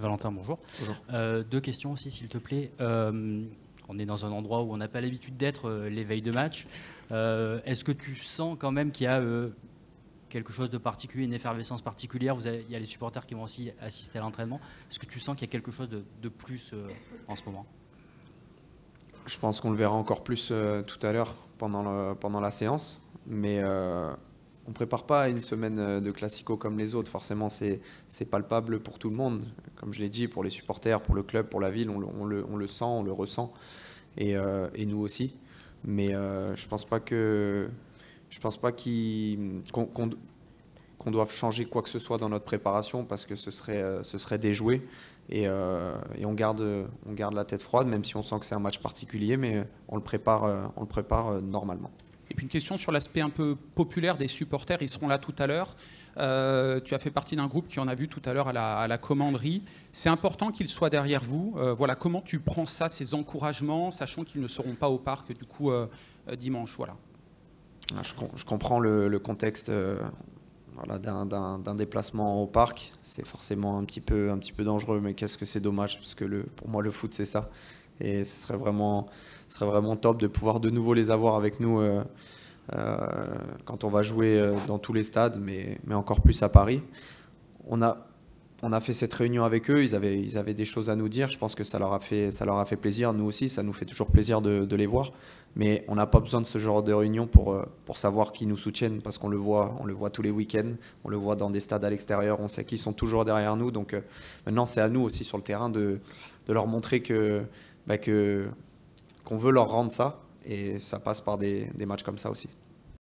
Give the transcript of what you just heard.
Valentin, bonjour. Bonjour. Deux questions aussi, s'il te plaît. On est dans un endroit où on n'a pas l'habitude d'être les veilles de match. Est-ce que tu sens quand même qu'il y a quelque chose de particulier, une effervescence particulière? Il y a les supporters qui vont aussi assister à l'entraînement. Est-ce que tu sens qu'il y a quelque chose de plus en ce moment? Je pense qu'on le verra encore plus tout à l'heure pendant la séance. Mais on ne prépare pas à une semaine de classico comme les autres. Forcément, c'est palpable pour tout le monde. Comme je l'ai dit, pour les supporters, pour le club, pour la ville, on le sent, on le ressent. Et nous aussi. Mais je pense pas qu'on doive changer quoi que ce soit dans notre préparation parce que ce serait déjoué. Et on garde la tête froide, même si on sent que c'est un match particulier, mais on le prépare normalement. Et puis une question sur l'aspect un peu populaire des supporters, ils seront là tout à l'heure. Tu as fait partie d'un groupe qui en a vu tout à l'heure à la commanderie. C'est important qu'ils soient derrière vous. Voilà, comment tu prends ça, ces encouragements, sachant qu'ils ne seront pas au parc du coup dimanche, voilà. Je comprends le contexte voilà, d'un déplacement au parc. C'est forcément un petit peu dangereux, mais qu'est-ce que c'est dommage, parce que pour moi le foot c'est ça. Et ce serait vraiment top de pouvoir de nouveau les avoir avec nous quand on va jouer dans tous les stades, mais encore plus à Paris. On a fait cette réunion avec eux, ils avaient des choses à nous dire, je pense que ça leur a fait plaisir, nous aussi, ça nous fait toujours plaisir de les voir, mais on n'a pas besoin de ce genre de réunion pour savoir qui nous soutiennent, parce qu'on le voit tous les week-ends, on le voit dans des stades à l'extérieur, on sait qu'ils sont toujours derrière nous, donc maintenant c'est à nous aussi sur le terrain de leur montrer qu'on veut leur rendre ça, et ça passe par des matchs comme ça aussi.